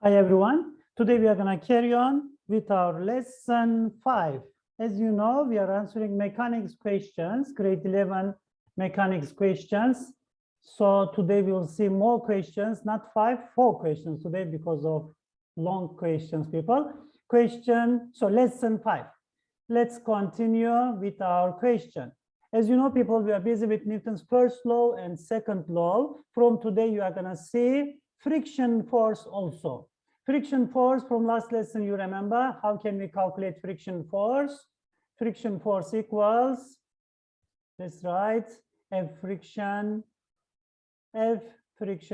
Hi everyone. Today we are going to carry on with our lesson 5. As you know, we are answering mechanics questions, grade 11 mechanics questions. So today we will see more questions, not 5, 4 questions today because of long questions, people. Lesson 5. Let's continue with our question. As you know, people, we are busy with Newton's first law and second law. From today, you are going to see friction force also. Friction force from last lesson, you remember, how can we calculate friction force? Friction force equals, let's write, F friction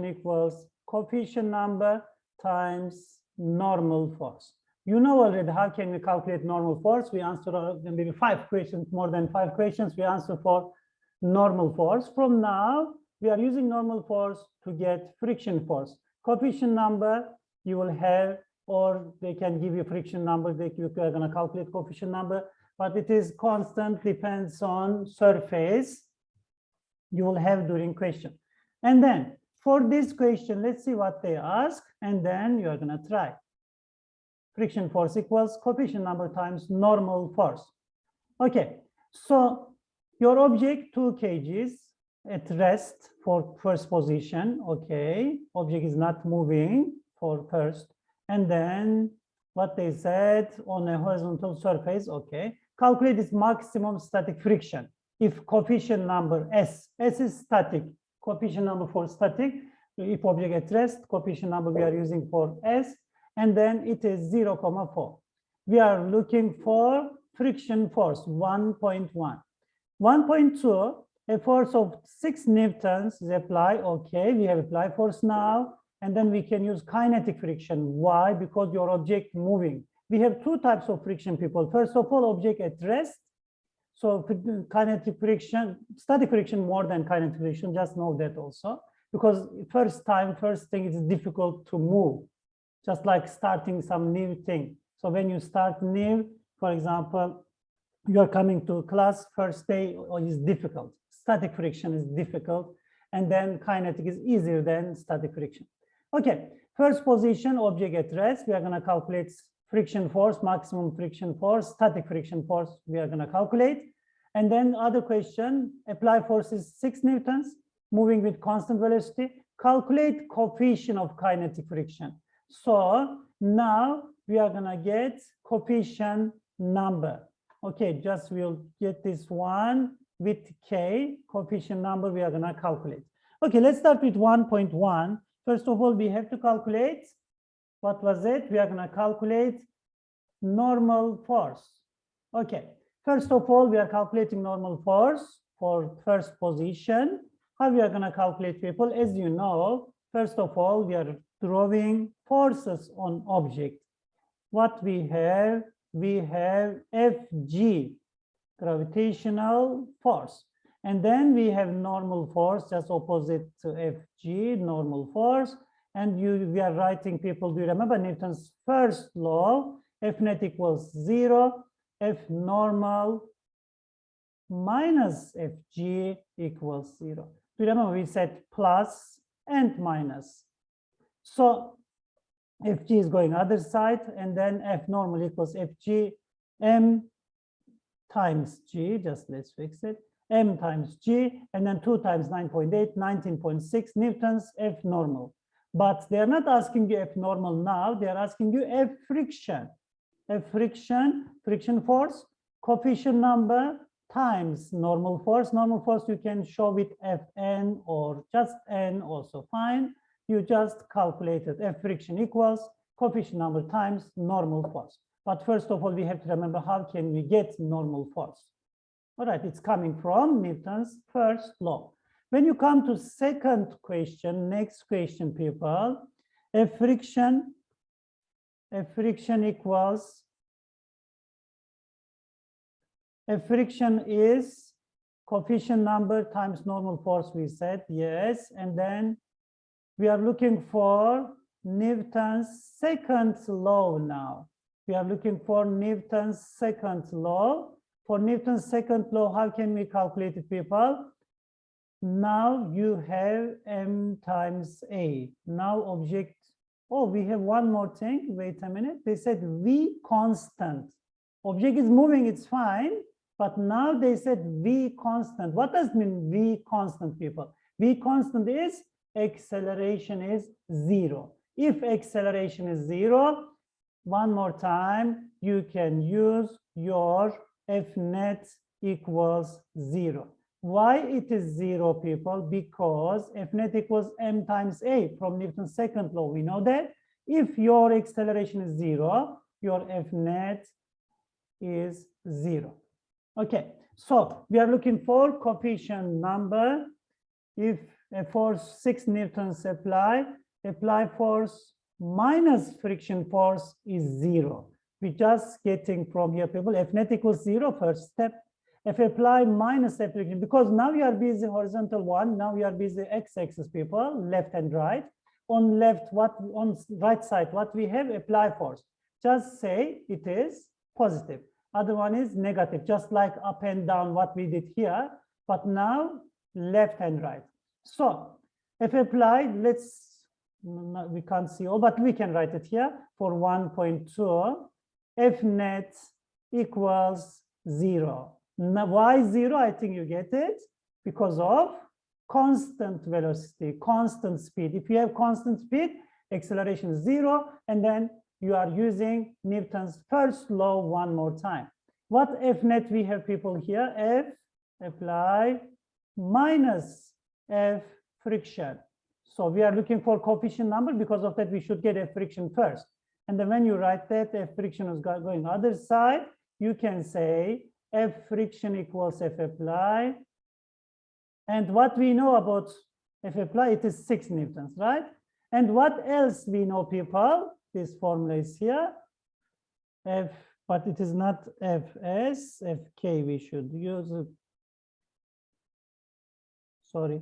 equals coefficient number times normal force. You know already how can we calculate normal force. We answer maybe 5 questions, more than 5 questions, we answer for normal force. From now, we are using normal force to get friction force. Coefficient number you will have, or they can give you friction number, you are going to calculate coefficient number, but it is constant, depends on surface you will have during question. And then for this question, let's see what they ask, and then you are going to try. Friction force equals coefficient number times normal force. Okay, so your object 2 kgs at rest for first position. Okay, object is not moving for first, and then what they said on a horizontal surface. Okay, calculate this maximum static friction if coefficient number s is static, coefficient number for static. If object at rest, coefficient number we are using for s, and then it is 0,4. We are looking for friction force 1.1. 1.2, a force of 6 newtons is applied. Okay, we have applied force now, and then we can use kinetic friction. Why? Because your object moving. We have 2 types of friction, people. First of all, object at rest. So kinetic friction, static friction more than kinetic friction, just know that also. Because first thing is difficult to move. Just like starting some new thing. So when you start new, for example, you are coming to class, first day is difficult. Static friction is difficult, and then kinetic is easier than static friction. Okay, first position, object at rest. We are going to calculate friction force, maximum friction force, static friction force we are going to calculate. And then other question, apply force is 6 newtons, moving with constant velocity. Calculate coefficient of kinetic friction. So now we are going to get coefficient number. Okay, just we'll get this one with K, coefficient number we are going to calculate. Okay, let's start with 1.1. First of all, we have to calculate, what was it? We are going to calculate normal force. Okay, first of all, we are calculating normal force for first position. How we are going to calculate, people? As you know, first of all, we are drawing forces on object. What we have Fg, gravitational force. And then we have normal force, just opposite to Fg, normal force. And we are writing, people, do you remember Newton's first law? F net equals 0, F normal minus Fg equals 0. Do you remember we said plus and minus? So Fg is going other side, and then F normal equals Fg m times g, just let's fix it, m times g, and then 2 times 9.8, 19.6 newtons F normal. But they're not asking you F normal now, they're asking you F friction. F friction, friction force, coefficient number times normal force. Normal force you can show with Fn or just n, also fine. You just calculated F friction equals coefficient number times normal force. But first of all, we have to remember how can we get normal force. All right, it's coming from Newton's first law. When you come to second question, next question, people, F friction equals, F friction is coefficient number times normal force, we said, yes, and then we are looking for Newton's second law now. We are looking for Newton's second law. For Newton's second law, how can we calculate it, people? Now you have m times a. Now object Oh, we have one more thing. Wait a minute. They said V constant. Object is moving, it's fine. But now they said V constant. What does mean V constant, people? V constant is acceleration is 0. If acceleration is 0, one more time, you can use your F net equals 0. Why it is 0, people? Because F net equals m times a from Newton's second law. We know that if your acceleration is 0, your F net is 0. Okay, so we are looking for coefficient number. If a force 6 newtons apply force minus friction force is 0. We're just getting from here, people, F net equals 0, first step. If apply minus F friction, because now we are busy horizontal one, now we are busy x-axis, people, left and right. On left, what on right side, what we have, apply force. Just say it is positive. Other one is negative, just like up and down what we did here, but now left and right. So if applied, we can't see all, but we can write it here for 1.2, F net equals 0. Now, why 0? I think you get it because of constant velocity, constant speed. If you have constant speed, acceleration is 0, and then you are using Newton's first law one more time. What F net we have, people, here? F apply minus F friction. So we are looking for coefficient number. Because of that, we should get F friction first. And then when you write that F friction is going other side, you can say F friction equals F apply. And what we know about F apply, it is 6 newtons, right? And what else we know, people? This formula is here. F, but it is not Fs, Fk we should use it. Sorry.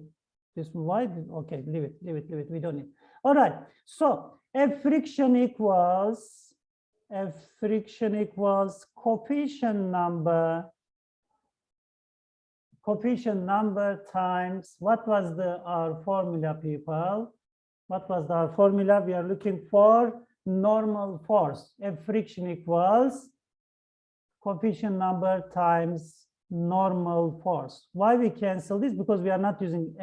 This why? Okay, leave it. We don't need. All right. So F friction equals coefficient number times what was our formula, people? What was our formula? We are looking for normal force. F friction equals coefficient number times normal force. Why we cancel this? Because we are not using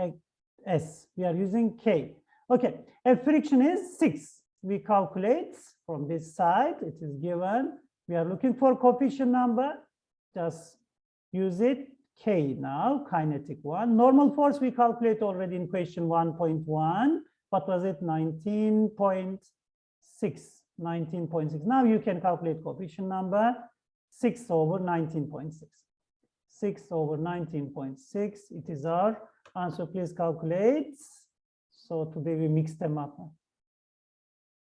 S, we are using K. Okay, F friction is 6. We calculate from this side, it is given. We are looking for coefficient number, just use it, K now, kinetic one. Normal force we calculate already in question 1.1. What was it? 19.6. 19.6. Now you can calculate coefficient number, 6 over 19.6. 6 over 19.6, it is our answer. Please calculate. So today we mix them up.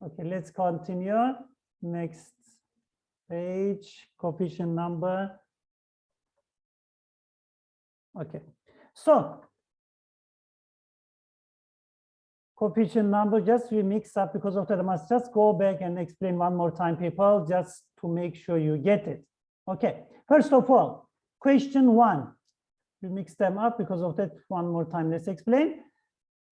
Okay, let's continue. Next page, coefficient number. Okay, so coefficient number, just we mix up because of that. I must just go back and explain one more time, people, just to make sure you get it. Okay, first of all, question 1. We mix them up because of that one more time. Let's explain.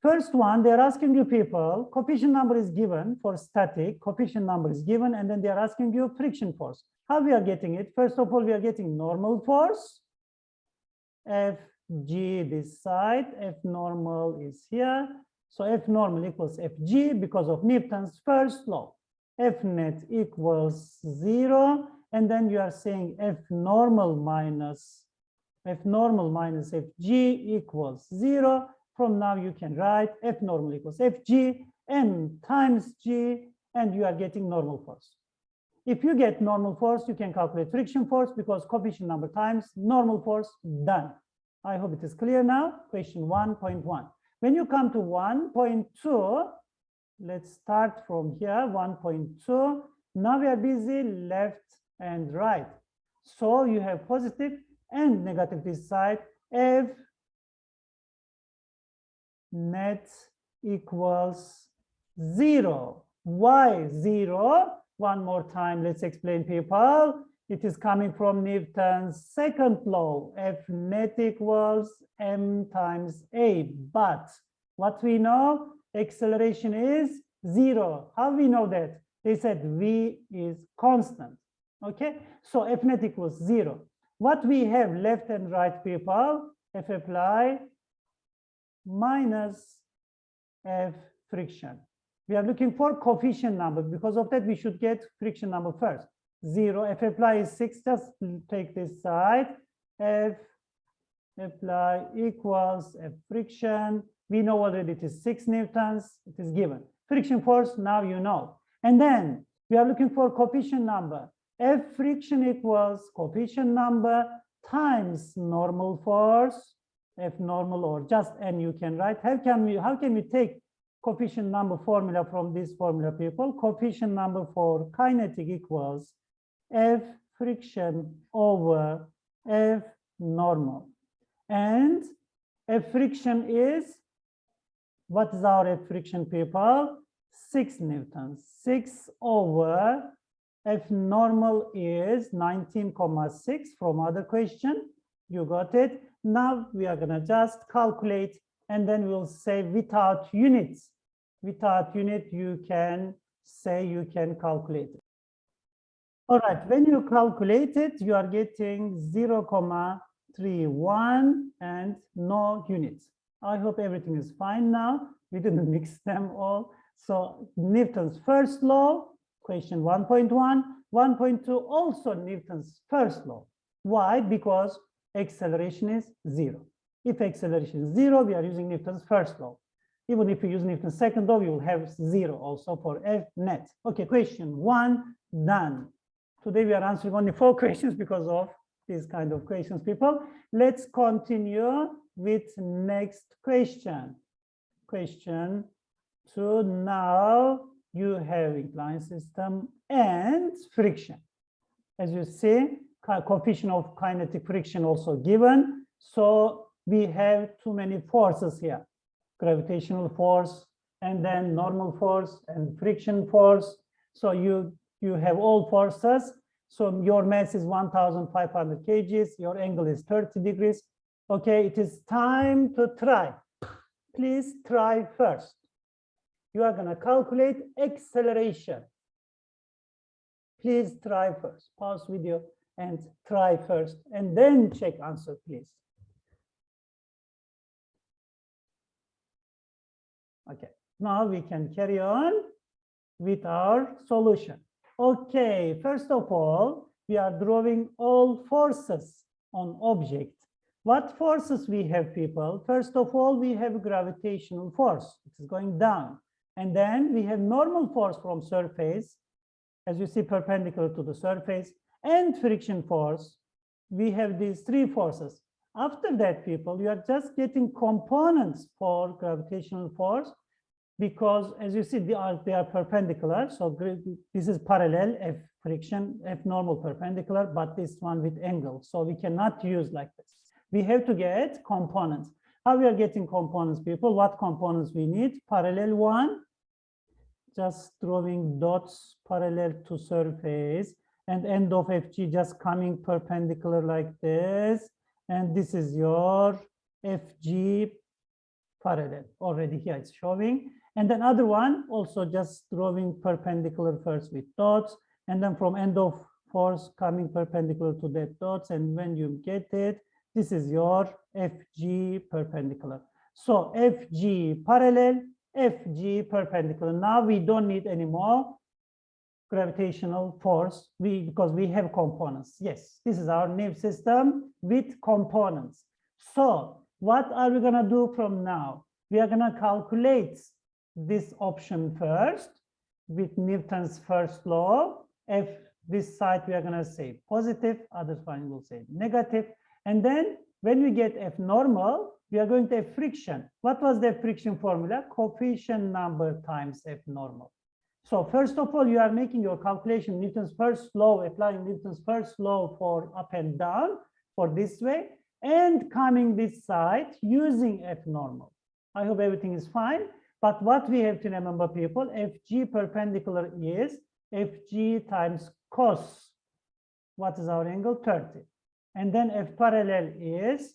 First one, they're asking you, people, coefficient number is given for static, coefficient number is given, and then they're asking you friction force. How we are getting it? First of all, we are getting normal force, Fg this side, F normal is here. So F normal equals Fg because of Newton's first law. F net equals 0, and then you are saying F normal minus Fg equals 0. From now you can write F normal equals Fg m times g, and you are getting normal force. If you get normal force, you can calculate friction force because coefficient number times normal force, done. I hope it is clear now. Question 1.1. When you come to 1.2, let's start from here, 1.2. Now we are busy left and right. So you have positive and negative this side. F net equals 0. Why 0? One more time, let's explain, people. It is coming from Newton's second law. F net equals m times a. But what we know, acceleration is 0. How we know that? They said V is constant. Okay, so F net equals 0. What we have left and right, people? F apply minus F friction. We are looking for coefficient number. Because of that, we should get friction number first. 0. F apply is 6. Just take this side. F apply equals F friction. We know already it is 6 newtons. It is given. Friction force, now you know. And then we are looking for coefficient number. F friction equals coefficient number times normal force. F normal, or just N you can write. How can we take coefficient number formula from this formula, people? Coefficient number for kinetic equals F friction over F normal. And F friction is, what is our F friction, people? 6 newtons. 6 over F normal is 19,6 from other question. You got it. Now we are gonna just calculate, and then we'll say without units. Without unit, you can say you can calculate it. All right, when you calculate it, you are getting 0,31 and no units. I hope everything is fine now. We didn't mix them all. So Newton's first law, question 1.1, 1.2, also Newton's first law. Why? Because acceleration is 0. If acceleration is 0, we are using Newton's first law. Even if we use Newton's second law, we will have 0 also for F net. Okay, question 1 done. Today we are answering only 4 questions because of these kind of questions, people. Let's continue with next question. Question 2. Now you have inclined system and friction. As you see, coefficient of kinetic friction also given. So we have too many forces here. Gravitational force, and then normal force and friction force. So you have all forces. So your mass is 1,500 kgs. Your angle is 30 degrees. Okay, it is time to try. Please try first. You are going to calculate acceleration. Please try first. Pause video and try first, and then check answer, please. Okay, now we can carry on with our solution. Okay, first of all, we are drawing all forces on object. What forces we have, people? First of all, we have gravitational force. It is going down. And then we have normal force from surface, as you see, perpendicular to the surface, and friction force. We have these 3 forces. After that, people, you are just getting components for gravitational force, because as you see, they are perpendicular. So this is parallel, F friction, F normal perpendicular, but this one with angle. So we cannot use like this. We have to get components. How we are getting components, people? What components we need? Parallel one, just drawing dots parallel to surface, and end of FG just coming perpendicular like this. And this is your FG parallel. Already here it's showing. And then other one also just drawing perpendicular first with dots, and then from end of force coming perpendicular to that dots. And when you get it, this is your FG perpendicular. So FG parallel, FG perpendicular. Now we don't need any more gravitational force because we have components. Yes, this is our new system with components. So what are we going to do from now? We are going to calculate this option first with Newton's first law. F this side we are going to say positive, other side will say negative. And then when we get F normal, we are going to have friction. What was the friction formula? Coefficient number times F normal. So first of all, you are making your calculation, Newton's first law, applying Newton's first law for up and down for this way, and coming this side using F normal. I hope everything is fine. But what we have to remember, people, FG perpendicular is FG times cos. What is our angle? 30. And then F parallel is,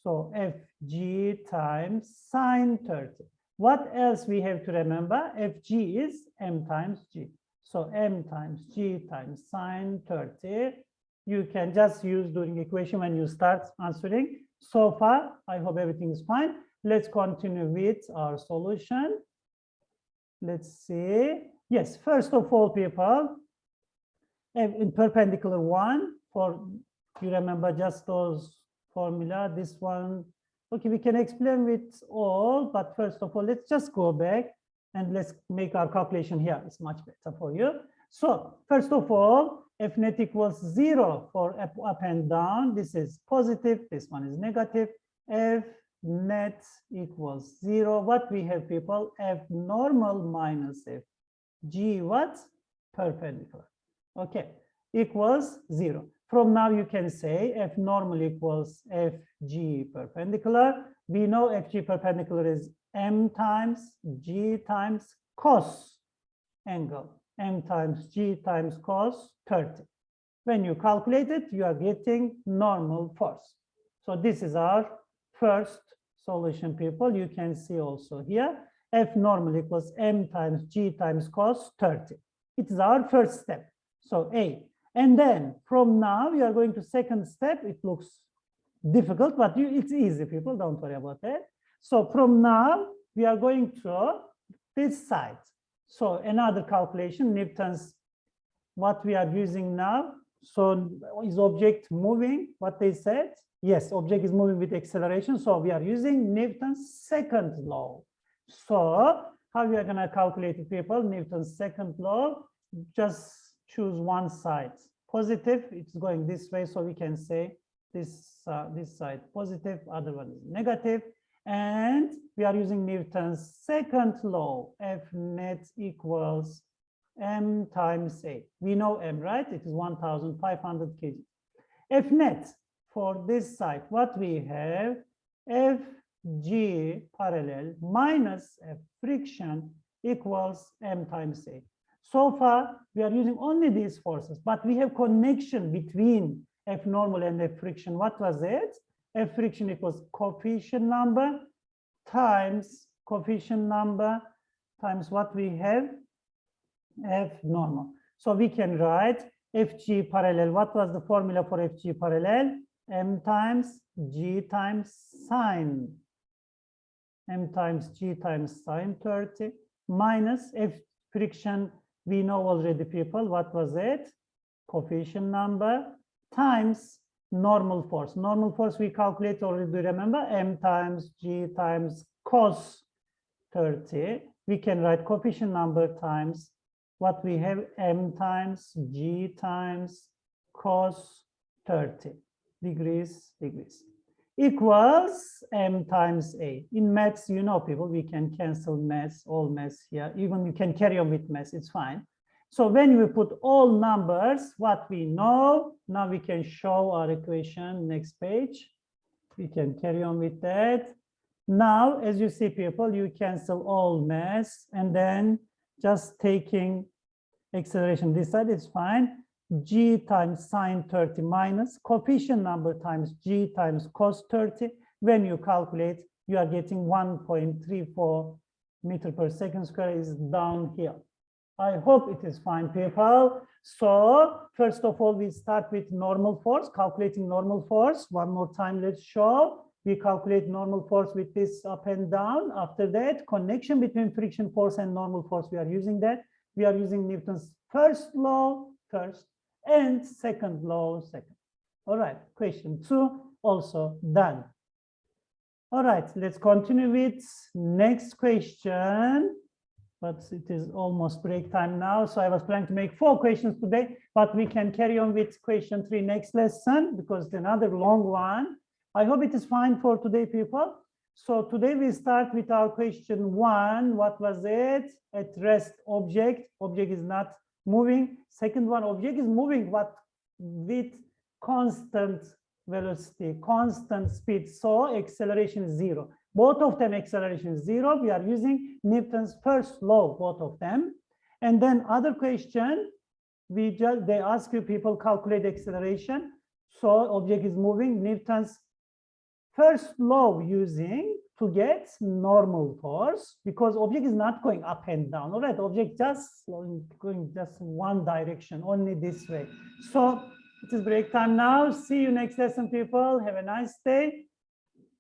so FG times sine 30. What else we have to remember? Fg is m times g. So m times g times sine 30. You can just use during equation when you start answering. So far, I hope everything is fine. Let's continue with our solution. Let's see. Yes, first of all, people, in perpendicular one, for you remember just those formula, this one. Okay, we can explain with all, but first of all, let's just go back and let's make our calculation here. It's much better for you. So first of all, f net equals 0 for up and down. This is positive, this one is negative. F net equals 0. What we have, people? F normal minus f g what? Perpendicular. Okay, equals 0. From now you can say f normal equals fg perpendicular. We know fg perpendicular is m times g times cos angle. M times g times cos 30. When you calculate it, you are getting normal force. So this is our first solution, people. You can see also here, f normal equals m times g times cos 30. It is our first step. So A. And then from now, we are going to second step. It looks difficult, but it's easy, people. Don't worry about that. So from now, we are going to this side. So another calculation, Newton's, what we are using now. So is object moving, what they said? Yes, object is moving with acceleration. So we are using Newton's second law. So how we are going to calculate it, people? Newton's second law, just choose one side. Positive, it's going this way. So we can say this side positive, other one is negative. And we are using Newton's second law, F net equals m times a. We know m, right? It is 1,500 kg. F net for this side, what we have, Fg parallel minus F friction equals m times a. So far, we are using only these forces, but we have connection between F normal and F friction. What was it? F friction equals coefficient number times coefficient number times what we have, F normal. So we can write Fg parallel. What was the formula for Fg parallel? M times G times sine. M times G times sine 30 minus F friction. We know already, people, what was it? Coefficient number times normal force. Normal force we calculate already, remember, m times g times cos 30. We can write coefficient number times what we have, m times g times cos 30 degrees equals m times a. In maths, you know, people, we can cancel maths, all maths here. Even you can carry on with maths, it's fine. So when we put all numbers, what we know, now we can show our equation, next page. We can carry on with that. Now, as you see, people, you cancel all mass and then just taking acceleration this side is fine. G times sine 30 minus coefficient number times G times cos 30. When you calculate, you are getting 1.34 meter per second square is downhill. I hope it is fine, people. So first of all, we start with normal force, calculating normal force. One more time, let's show. We calculate normal force with this up and down. After that, connection between friction force and normal force, we are using that. We are using Newton's first law first and second law second. All right, question 2 also done. All right, let's continue with next question. But it is almost break time now. So I was planning to make 4 questions today, but we can carry on with question 3 next lesson because it's another long one. I hope it is fine for today, people. So today we start with our question 1. What was it? At rest object. Object is not moving. Second one, object is moving, but with constant velocity, constant speed. So acceleration is 0. Both of them acceleration is 0. We are using Newton's first law, both of them. And then other question, they ask you people calculate acceleration. So object is moving, Newton's first law using to get normal force because object is not going up and down. All right, object just going just one direction, only this way. So it is break time now. See you next lesson, people. Have a nice day.